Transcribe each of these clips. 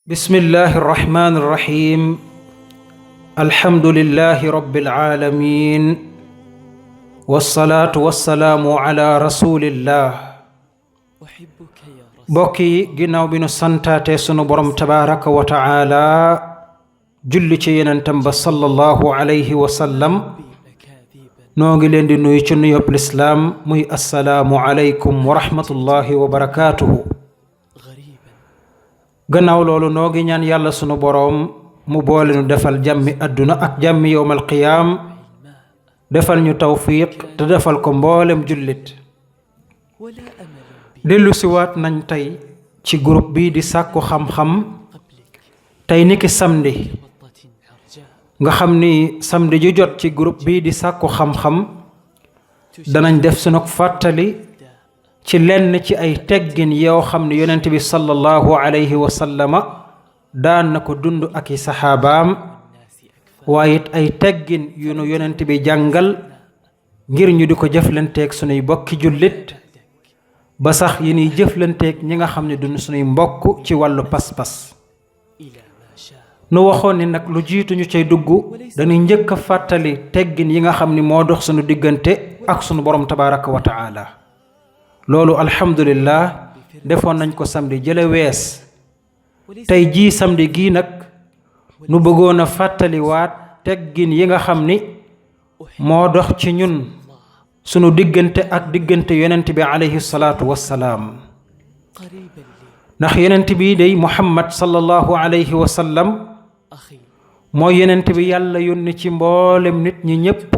بسم الله الرحمن الرحيم الحمد لله رب العالمين والصلاة والسلام على رسول الله bokki ginnaaw bi nu santaate sunu borom tabaraka wa taala julli ci yenentam ba sallallahu alayhi wa sallam noo ngi leen di nuyu ci nuyób lislaam muy assalaamu alaykum wa rahmatullahi wa barakatuhu gannaaw loolu noo ngi ñaan yàlla sunu boroom mu boole nu defal jàmmi àdduna ak jàmmi yowmal qiyaam defal ñu tawfiq te defal ko mboolem jullit dellu siwaat nañ tey ci groupe bii di sàkku xam-xam tey niki samedi nga xam ni samedi ju jot ci groupe bii di sàkku xam-xam danañ def sunu fàttali ci lenn ci ay teggin yoo xam ne yonent bi sallallahu alayhi wa sallama daan na ko dund ak i saxaabaam waaye it ay teggin yu nu yonent bi jàngal ngir ñu di ko jëflanteeg sunuy bokki jullit ba sax yi ñuy jëflanteeg ñi nga xam ne duñu sunuy mbokk ci wàllu pas-pas nu waxoon ni nag lu jiitu ñu cay dugg dañuy njëkk a fàttali teggin yi nga xam ni moo dox sunu diggante ak sunu borom tabaraka wa taala loolu alhamdulillah defoon nañ ko samedi jële wees tey jii samedi gii nag nu bëggoon a fàttaliwaat teggin yi nga xam ni moo dox ci ñun sunu diggante ak diggante yonent bi alayhi salaatu wassalaam ndax yonent bi day muhammad sallallahu alayhi wa sallam mooy yonent bi yàlla yónni ci mboolem nit ñi ñépp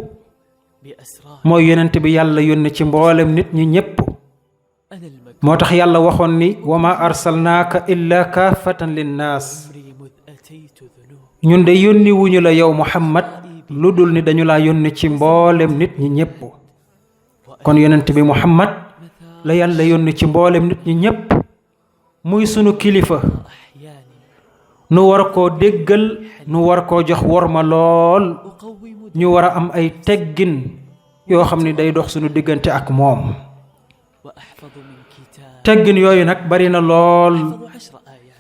mooy yonent bi yàlla yónni ci mboolem nit ñi ñépp moo tax yàlla waxoon ni wa ma arsalnaaka illa kaafatan linnaas ñun de yónni wuñu la yow muhammad lu dul ni dañu laa yónni ci mboolem nit ñi ñépp kon yonent bi muhammad la yàlla yónni ci mboolem nit ñi ñépp muy sunu kilifa nu war koo déggal nu war koo jox worma lool ñu war a am ay teggin yoo xam ni day dox sunu diggante ak moom teggin yooyu nag bari na lool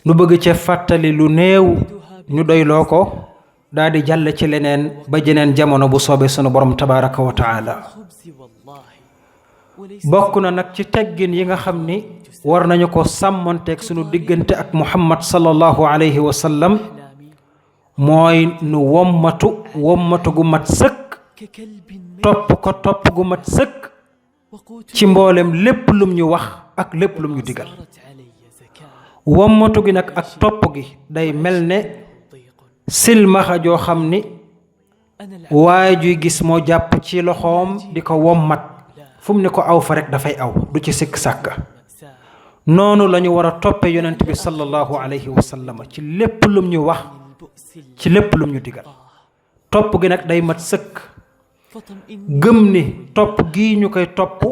nu bëgg ci fàttali lu néew ñu doyloo ko daal di jàll ci leneen ba jeneen jamono bu soobee sunu borom tabaraka wa taala bokk na nag ci teggin yi nga xam ni war nañu ko sàmmonteeg sunu diggante ak muhammad sallallahu alayhi wa sallam mooy nu wommatu gu mat sëkk topp ko topp gu mat sëkk ci mboolem lépp lum ñu wax ak lépp lum ñu digal wommatu gi nag ak topp gi day mel ne silmaxa joo xam ni waaye juy gis moo jàpp ci loxoom di ko wommat fu mu ne ko aw fa rek dafay aw du ci sikk sàkka noonu la ñu war a toppe yonent bi sallallahu alayhi wa sallam ci lépp lum ñu wax ci lépp lum ñu digal topp gi nag day mat sëkk gëm ni topp gi ñu koy topp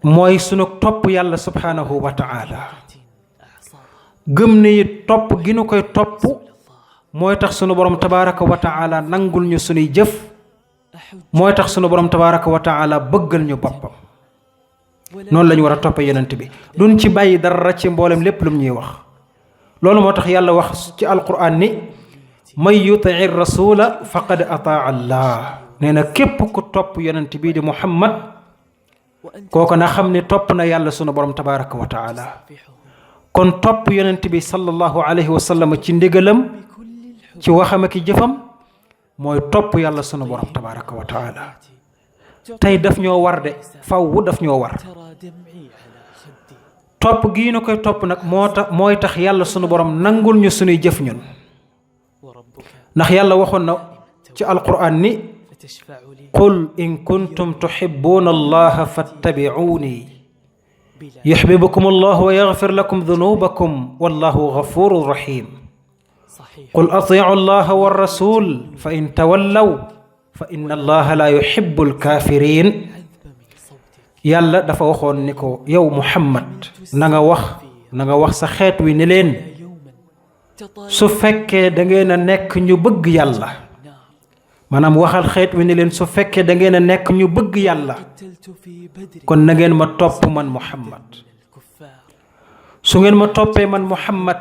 mooy sunu topp yàlla subhanahu wa ta'ala gëm ni topp gi ñu koy topp mooy tax sunu borom tabaraka wa ta'ala nangul ñu sunuy jëf mooy tax sunu borom tabaraka wa ta'ala bëggal ñu boppam noonu la ñu war a toppe yonent bi duñ ci bàyyi dara ci mboolem lépp lum ñuy wax loolu moo tax yàlla wax ci alquran ni man yutii rasula faqad ataa allah nee na képp ku topp yonent bii di muhammad kooku na xam ne topp na yàlla sunu borom tabaraka wa taala kon topp yonent bi sallallahu alayhi wa sallam ci ndigalam ci waxam ak jëfam mooy topp yàlla sunu borom tabaraka wa taala tey daf ñoo war de faww daf ñoo war topp gii nu koy topp nag mooy tax yàlla sunu borom nangul ñu sunuy jëf ñun ndax yàlla waxoon na ci alquran ni qul in kuntum tuhibbuna allaha fattabi'uni yuhibbukum allah wa yaghfir lakum dhunubakum wallahu ghafurur rahim qul ati'u allaha war rasul fa in tawallaw fa inna allaha la yuhibbul kafirin yàlla dafa waxoon ni ko yow muhammad na nga wax sa xeet wi ni leen su fekkee da ngeen a nekk ñu bëgg yàlla maanaam waxal xeet wi ni leen su fekkee da ngeen a nekk ñu bëgg yàlla kon na ngeen ma topp man muhammad su ngeen ma toppee man Muhammad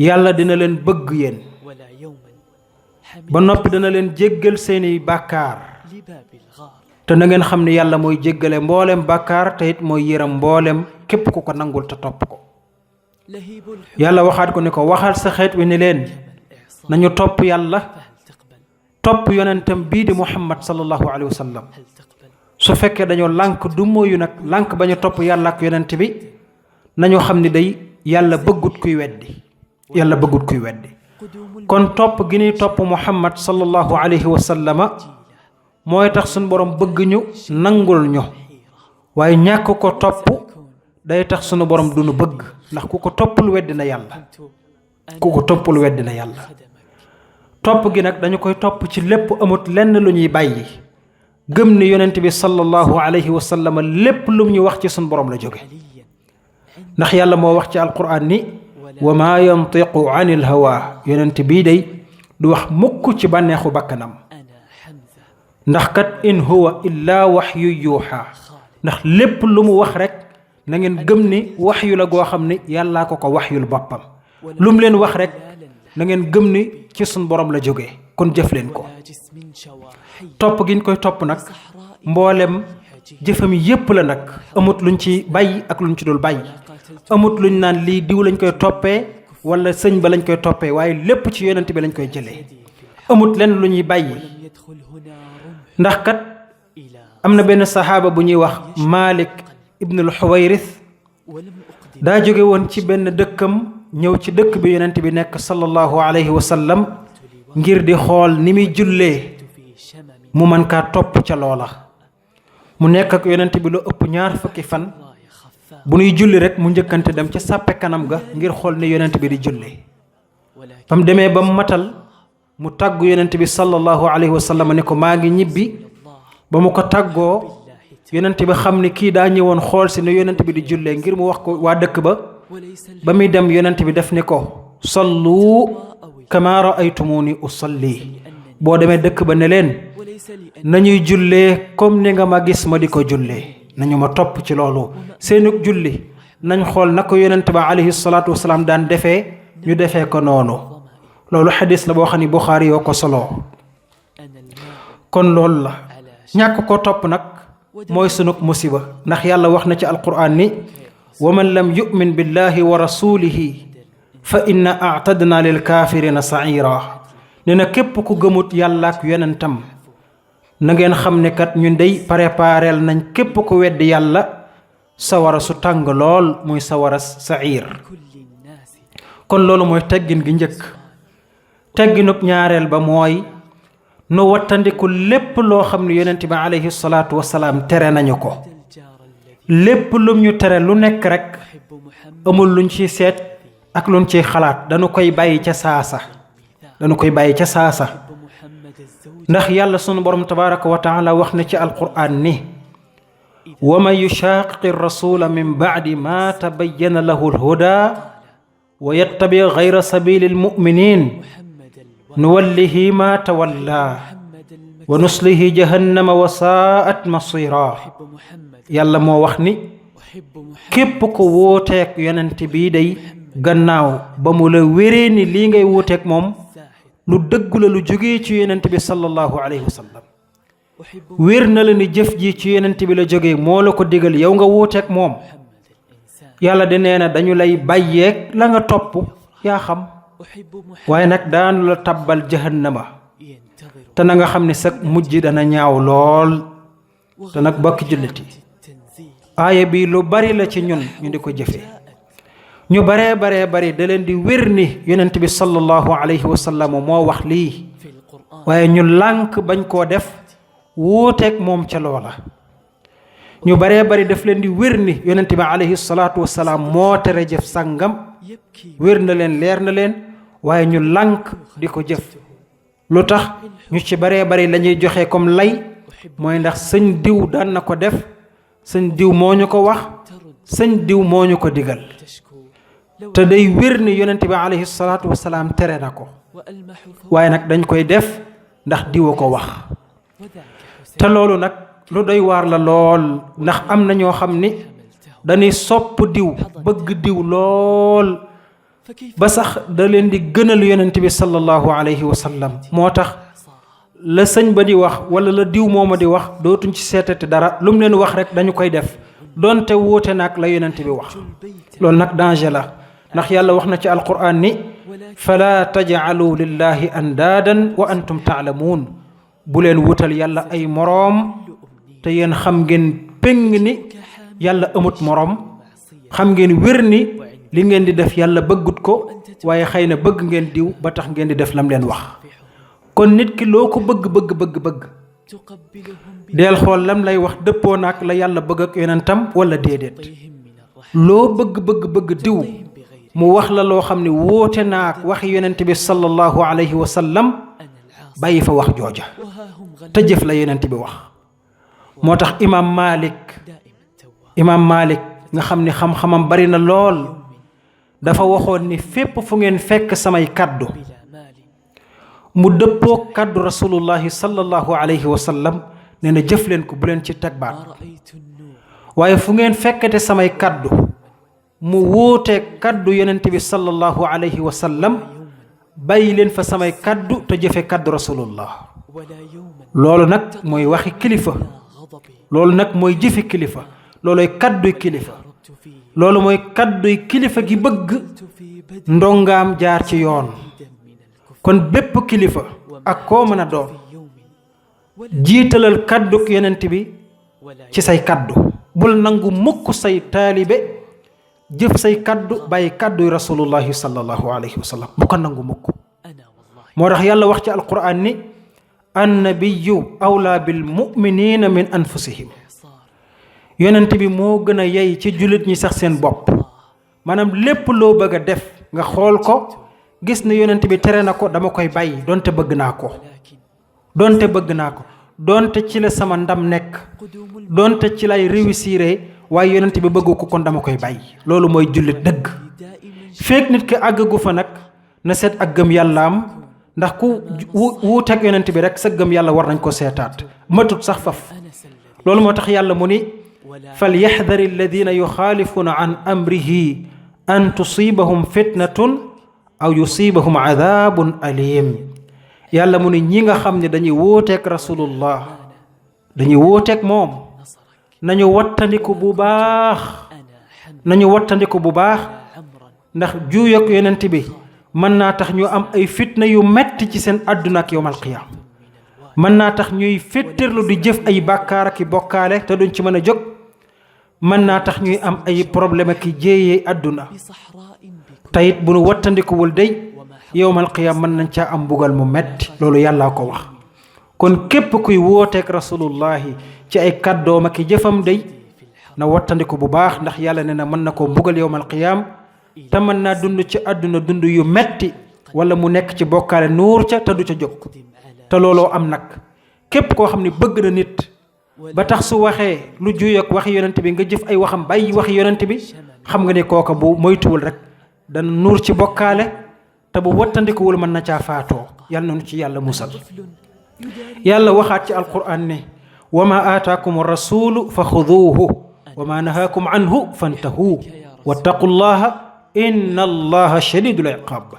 yàlla dina leen bëgg yéen ba noppi dana leen jéggal seeni bàkkaar te na ngeen xam ne yàlla mooy jéggale mboolem bàkkaar te it mooy yëram mboolem képp ku ko nangul te topp ko. yàlla waxaat ko ni ko waxal sa xeet wi ni leen nañu topp yàlla topp yonentam bii di Muhammad sallallahu alayhi wa sallam. su fekkee dañoo lànk du mooyu nag lànk bañu topp yàlla ak yonent bi nañu xam ni day yàlla bëggut kuy weddi yàlla bëggut kuy weddi. kon topp gi ñuy topp Muhammad sallallahu alayhi wa sallama mooy tax suñu borom bëgg ñu nangul ñu waaye ñàkk ko topp day tax suñu borom du ñu bëgg ndax ku ko toppul weddi na yàlla ku ko toppul weddi na yàlla. topp gi nag dañu koy topp ci lépp amut lenn lu ñuy bàyyi gëm ni yonent bi sallallahu alayhi wa sallam lépp lu ñu wax ci suñu borom la jóge ndax yàlla moo wax ci alquran ni wa maa yantiqu anil hawa yonent bii day du wax mukk ci bànneexu bakkanam ndax kat in huwa illa waxyu yuuxa ndax lépp lu mu wax rek na ngeen gëm ni waxyu la goo xam ni yàllaa ko waxyul boppam lu mu leen wax rek na ngeen gëm ni ci suñ borom la jógee kon jëf leen ko. topp gi ñu koy topp nag mboolem jëfam yépp la nag amut luñ ci bàyyi ak luñ ci dul bàyyi amut luñ naan lii diw lañ koy toppee wala sëñ ba lañ koy toppee waaye lépp ci yonent bi lañ koy jëlee amut lenn lu ñuy bàyyi. ndax kat am na benn saxaaba bu ñuy wax Malik ibnul Xuwayris daa jóge woon ci benn dëkkam ñëw ci dëkk bi yonent bi nekk sallallahu alayhi wa sallam ngir di xool ni muy jullee mu mën kaa topp ca loola. mu nekk ak yonent bi lu ëpp 20 fukki fan bu nuy julli rek mu njëkkante dem ca sàppe kanam ga ngir xool ni yonent bi di jullee. ba mu demee ba mu matal mu tàggu yonent bi sallallahu alayhi wa sallam ni ko maa ngi ñibbi. ba mu ko tàggoo yonent bi xam ni kii daa ñëwoon xool si ne yonent bi di jullee ngir mu wax ko waa dëkk ba muy dem yonent bi def ni ko sallu kama raaytumuni usalli boo demee dëkk ba ne leen nañuy jullee comme ni nga ma gis ma di ko jullee nañu ma topp ci loolu seenug julli nañ xool na ko yonent ba alayhi salaatu wasalaam daan defee ñu defee ko noonu. loolu xadis la boo xam ni Buxaari yoo ko soloo. kon loolu la ñàkk ko topp nag mooy sunug musiba ndax yàlla wax na ci alquran ni wa man lam yu'min billahi wa rasulihi fa inna a'tadna lil kaafirina sa'ira nee na képp ku gëmut yàlla ak yonentam na ngeen xam ne kat ñun dey prépareel nañ képp ku weddi yàlla sawara su tàng lool muy sawara sa'ir. kon loolu mooy teggin gi njëkk. tegginub ñaareel ba mooy nu wattandiku lépp loo xam ne yonent bi alayhi salaatu wasalaam tere nañu ko. lépp lum ñu tere lu nekk rek amul luñ ciy seet ak luñ ciy xalaat dañu koy bàyyi ca saasa ndax yàlla sunu borom tabaraka wa taala wax na ci alquran ni wa man yushaqiqi rasula min ba'di ma tabayyana lahu alhuda wa yattabi ghayra sabili almuminin nuwallihi ma tawalla wa nuslihi jahannama wa saa'at masira. yàlla moo wax ni képp ko wóoteek yonent bii day gannaaw ba mu la wéree ni lii ngay wóoteek moom lu dëggu la lu jógee ci yonent bi sallallahu alayhi wa sallam wér na la ni jëf ji ci yonent bi la jógee moo la ko digal yow nga wóoteek moom yàlla de nee na dañu lay bàyyeek la nga topp yaa xam waaye nag daanu la tabbal jahannama te na nga xam ne sa mujj dana ñaaw lool. te nag bokk julliti aaya bi lu bari la ci ñun ñu di ko jëfe ñu baree da leen di wér ni yonent bi sallallahu alayhi wa sallam moo wax lii waaye ñu lànk bañ koo def wuuteeg moom ca loola. ñu baree daf leen di wér ni yonent bi alayhi salaatu wasalaam moo tere jëf sàngam wér na leen leer na leen waaye ñu lànk di ko jëf. lu tax ñu ci baree lañuy joxe comme lay mooy ndax sëñ diw daan na ko def sëñ diw moo ñu ko wax sëñ diw moo ñu ko digal te day wér ni yonent bi alayhi salaatu wasalaam tere na ko waaye nag dañ koy def ndax diwa ko wax. te loolu nag lu doy waar la lool ndax am na ñoo xam ni dañuy sopp diw bëgg diw lool ba sax da leen di gënal yonent bi sallallahu alayhi wa sallam moo tax la sëñ ba di wax wala la diw mooma di wax dootuñ ci seetati dara lu mu leen wax rek dañu koy def donte wóote nag la yonent bi wax loolu nag danger la ndax yàlla wax na ci alquran ni fala taj'alu lillahi andaadan wa antum taalamuun bu leen wutal yàlla ay moroom te yéen xam ngeen péng ni yàlla amut moroom xam ngeen wér ni li ngeen di def yàlla bëggut ko waaye xëy na bëgg ngeen diw ba tax ngeen di def lam leen wax kon nit ki loo ko bëgg deel xool lam lay wax dëppoo naag la yàlla bëgg ak yonentam wala déedéet loo bëgg diw mu wax la loo xam ne wóote naag waxi yonent bi sallallahu alayhi wa sallam bàyyi fa wax jooja te jëf la yonent bi wax moo tax imaam Malik nga xam ni xam-xamam bari na lool dafa waxoon ni fépp fu ngeen fekk samay kaddu mu dëppoo kaddu rasulullahi sallallahu alayhi wa sallam nee na jëf leen ko bu leen ci teg baat waaye fu ngeen fekkate samay kaddu mu wóotee kaddu yonent bi sallallahu alayhi wa sallam bàyyi leen fa samay kaddu te jëfe kaddu rasulullah loolu nag mooy waxi kilifa loolu nag mooy jëfi kilifa looloy kadduy kilifa loolu mooy kadduy kilifa gi bëgg ndongaam jaar ci yoon kon bépp kilifa ak koo mën a doon jiitalal kadduk yonent bi ci say kaddu bul nangu mukk say taalibe jëf say kaddu bàyyi kadduy rasulullahi sallallahu alayhi wa sallam bu ko nangu mukk moo tax yàlla wax ci alquran ni annabiyu awlaa bil muminina min anfusihim yonent bi moo gën a yey ci jullit ñi sax seen bopp maanaam lépp loo bëgg a def nga xool ko gis ne yonent bi tere na ko dama koy bàyyi donte bëgg naa ko donte ci la sama ndam nekk donte ci lay réussir waaye yonent bi bëggu ko kon dama koy bàyyi loolu mooy jullit dëgg feek nit ki àggagu fa nag na seet ak gëm yàllaam ndax ku wuuteeg yonent bi rek sa gëm yàlla war nañ ko seetaat matut sax faf loolu moo tax yàlla mu ni falyahdari alladina yuxaalifuuna an amrihi an tusibahum fitnatun aw yusibahum adabun alim yàlla mu ni ñi nga xam ne dañuy wóoteeg rasulullah dañuy wóoteeg moom nañu wattandiku bu baax ndax juuyoog yonent bi mën naa tax ñu am ay fitna yu metti ci seen àdduna ak yawmal qiyaam mën naa tax ñuy féttirlu di jëf ay bàkkaar ak i bokkaale te duñ ci mën a jóg mën naa tax ñuy am ay problème ak i jéeyee àdduna tayit bu nu wattandikuwul day yawmal qiyaam mën nañ caa am mbugal mu metti loolu yàllaa ko wax kon képp kuy wooteek rasulullahi ci ay kàddoom ak i jëfam day na wattandiku bu baax ndax yàlla ne na mën na koo mbugal yawmal qiyaam te mën naa dund ci àdduna dund yu metti wala mu nekk ci bokkaale nuur ca te du ca jóg te looloo am nag képp koo xam ne bëgg na nit ba tax su waxee lu juyoog waxi yonent bi nga jëf ay waxam bàyyi waxi yonent bi xam nga ne kooka bu moytuwul rek dana nuur ci bokkaale te bu wattandikuwul mën na caa faatoo yàlla nañu ci yàlla musal yàlla waxaat ci alquran ne wa ma aataakum rasulu fa xuduuhu wa ma nahaakum anhu fantahu wattaqullaha inna allaha shadidul iqaab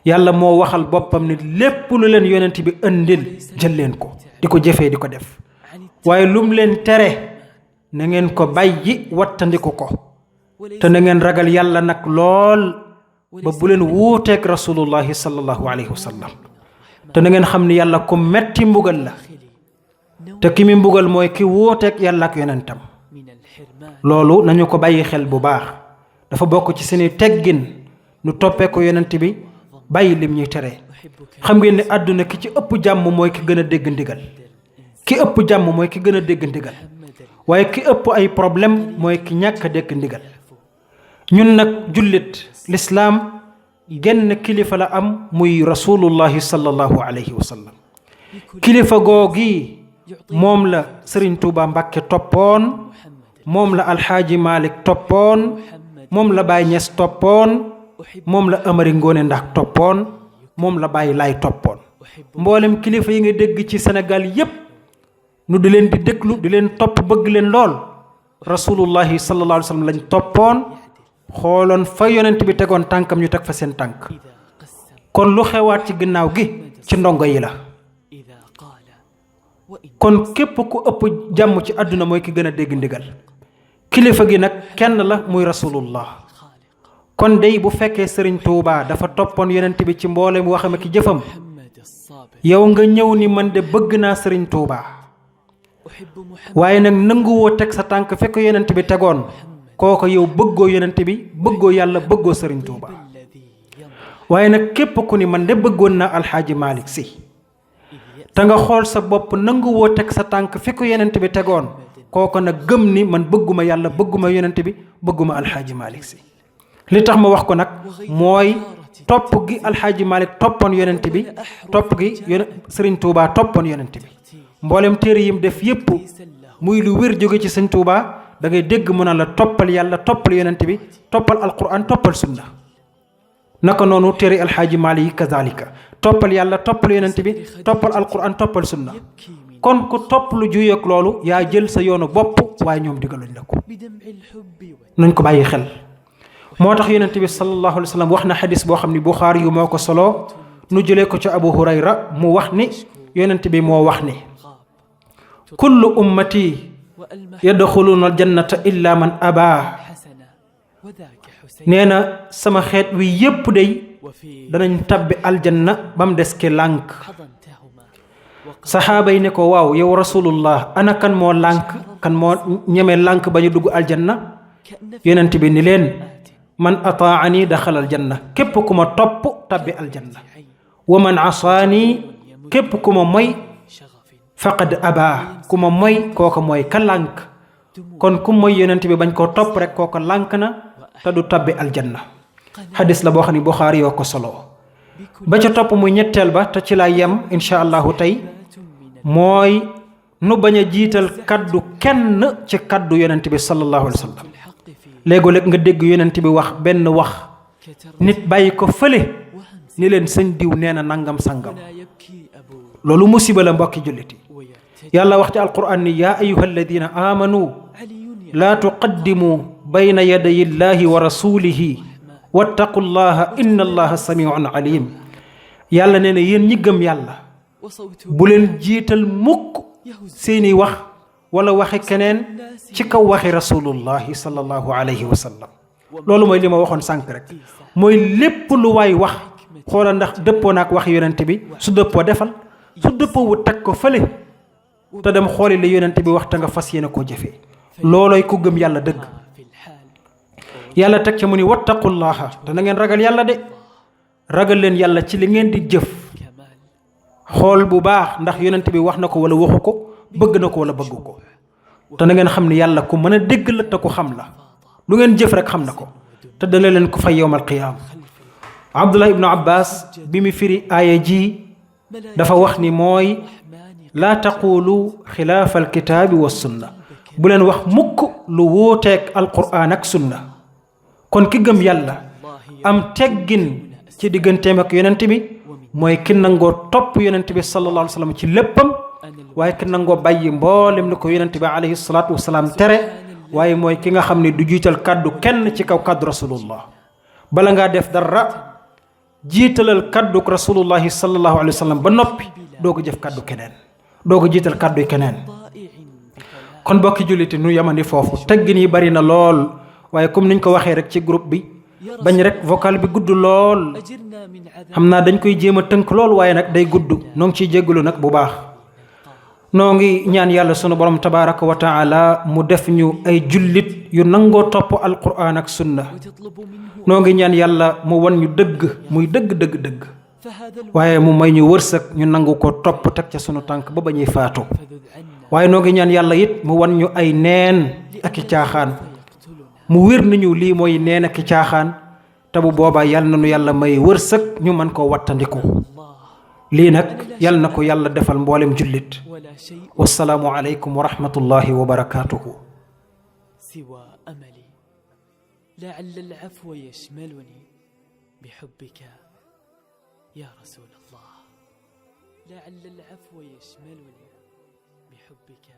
yàlla moo waxal boppam ne lépp lu leen yonent bi andil jël leen ko di ko jëfee di ko def waaye lum leen tere na ngeen ko bàyyi wattandiku ko te na ngeen ragal yàlla nag lool ba bu leen wuuteeg rasulullahi sallallahu alayhi wa sallam te na ngeen xam ne yàlla ku metti mbugal la te ki mi mbugal mooy ki wuuteeg yàlla ak yonentam loolu nañu ko bàyyi xel bu baax dafa bokk ci seeni teggin nu toppee ko yonent bi bàyyi lim ñuy tere xam ngeen ne àdduna ki ci ëpp jàmm mooy ki gën a dégg ndigal ki ëpp jàmm mooy ki gën a dégg ndigal waaye ki ëpp ay problème mooy ki ñàkk a dégg ndigal ñun nag jullit lislaam genn kilifa la am muy rasulullahi sallallahu alayhi wa sallam kilifa googi moom la Sëriñ Tuuba Mbàkke toppoon moom la Alxaaji Malik toppoon moom la Baay Ñas toppoon moom la Amari Ngoone Ndax toppoon moom la Baay Laay toppoon mboolem kilifa yi nga dégg ci Sénégal yépp nu di leen di déglu di leen topp bëgg leen lool rasulullahi sallallahu alayhi wa sallam lañ toppoon xooloon fa yonent bi tegoon tànkam ñu teg fa seen tànk kon lu xewaat ci ginnaaw gi ci ndongo yi la kon képp ku ëpp jàmm ci àdduna mooy ki gën a dégg ndigal kilifa gi nag kenn la muy rasulullah kon dey bu fekkee sëriñ Tuubaa dafa toppoon yonent bi ci mboolem waxam ak jëfam yow nga ñëw ni man de bëgg naa sëriñ Tuubaa waaye nag nanguwoo teg sa tànk fekk yonent bi tegoon kooko yow bëggoo yonent bi bëggoo yàlla bëggoo sëriñ Tuubaa waaye nag képp ku ni man de bëggoon naa alxaaji Malick Sy te nga xool sa bopp nanguwoo teg sa tànk fekk yonent bi tegoon kooko nag gëm ni man bëgguma yàlla bëgguma yonent bi bëgguma alxaaji Malick Sy li tax ma wax ko nag mooy topp gi alxaaji Malick toppoon yonent bi topp gi sëriñ Tuubaa toppoon yonent bi mboolem téere yim def yépp muy lu wér jóge ci sëriñ Tuubaa da ngay dégg mu naan la toppal yàlla toppal yonent bi toppal alquran toppal sunna naka noonu téere alxaaji Malick yi kazalika toppal yàlla toppal yonent bi toppal alquran toppal sunna kon ku topp lu juyoog loolu yaa jël sa yoonu bopp waaye ñoom digaluñ la ko nañ ko bàyyi xel moo tax yonent bi sallallahu alayhi wa sallam wax na xadis boo xam ni Buxaari yu moo ko solo nu jëlee ko ci Abu Hurayra mu wax ni yonent bi moo wax ni kullu ummati yadxuluuna aljannata illa man abaa nee na sama xeet wi yépp day danañ tabbi aljanna ba mu des ki lànk saxaaba yi ne ko waaw yow rasulullah ana kan moo lànk kan moo ñeme lànk ba ñu dugg aljanna yonent bi ni leen man ataani daxal aljanna képp ku ma topp tabbi aljanna wa man asaani képp ku ma moy faqad abaa ku ma moy kooka mooy ka lànk kon ku moy yonent bi bañ koo topp rek kooka lànk na te du tabbi aljanna xadis la boo xam ne Buxaari yoo ko solo ba ca topp muy ñetteel ba te ci laa yem insha allahu tey mooy nu bañ a jiital kaddu kenn ci kaddu yonent bi sallallahu alayhi wa sallam léegoo-léeg nga dégg yonent bi wax benn wax nit bàyyi ko fële ni leen sëñ diw nee na nangam sangam loolu musiba la mbokki julliti yàlla wax ci alquran ni yaa ayuha alladina amanu laa tuqaddimu bayna yaday illahi wa rasulihi wattaqu llaha inna allaha samiun alim yàlla nee na yéen ñi gëm yàlla bu leen jiital mukk seeni wax wala waxi keneen ci kaw waxi rasulullahi sallallahu alayhi wa sallam loolu mooy li ma waxoon sànq rek mooy lépp lu waay wax xoola ndax dëppoo naak wax yonent bi su dëppoo defal su dëppoo wu teg ko fële te dem xooli la yonent bi wax te nga fas yéene koo jëfee loolooy ku gëm yàlla dëgg yàlla teg ca mu ni wattaqullaha te na ngeen ragal yàlla de ragal leen yàlla ci li ngeen di jëf xool bu baax ndax yonent bi wax na ko wala waxu ko bëgg na ko wala bëggu ko te na ngeen xam ni yàlla ku mën a dégg la te ku xam la lu ngeen jëf rek xam na ko te dana leen ko fay yowmal qiyaama Abdullah ibnu Abbas bi mu firi aaya ji dafa wax ni mooy laa taqulu xilaafa alkitaabi wa sunna bu leen wax mukk lu wuuteeg alquran ak sunna kon ki gëm yàlla am teggin ci digganteem ak yonent bi mooy ki nangoo topp yonent bi sallallahu alayhi wa sallam ci léppam waaye ki nangoo bàyyi mboolem ni ko yonent bi alayhi salaatu wasalaam tere waaye mooy ki nga xam ne du jiital kàddu kenn ci kaw kàddu rasulullah bala ngaa def dara jiitalal kàddu rasulullahi sallallahu alayhi wa sallam ba noppi doo ko jëf kàddu keneen doo ko jiital kàddu keneen kon bokki julliti nu yamandi foofu teggin yi bari na lool waaye comme niñ ko waxee rek ci groupe bi bañ rek vocal bi gudd lool xam naa dañ koy jéem a tënk lool waaye nag day gudd noo ngi ciy jéggalu nag bu baax noo ngi ñaan yàlla sunu borom tabaraka wa taala mu def ñu ay jullit yu nangoo topp alquran ak sunna noo ngi ñaan yàlla mu wan ñu dëgg muy dëgg waaye mu may ñu wërsëg ñu nangu ko topp teg ca sunu tànk ba ñuy faatu waaye noo ngi ñaan yàlla it mu wan ñu ay neen ak i caaxaan mu wér nañu lii mooy neen ak i caaxaan te bu boobaa yàlla na nu yàlla may wërsëg ñu mën koo wattandiku lii nag yàlla na ko yàlla defal mboolem jullit wassalaamu aleykum wa rahmatullahi wa barakaatuhu siwa amali la'alla al-'afwa yashmaluni bihubbika ya rasul allah la'alla al-'afwa yashmaluni bihubbika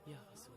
ya rasul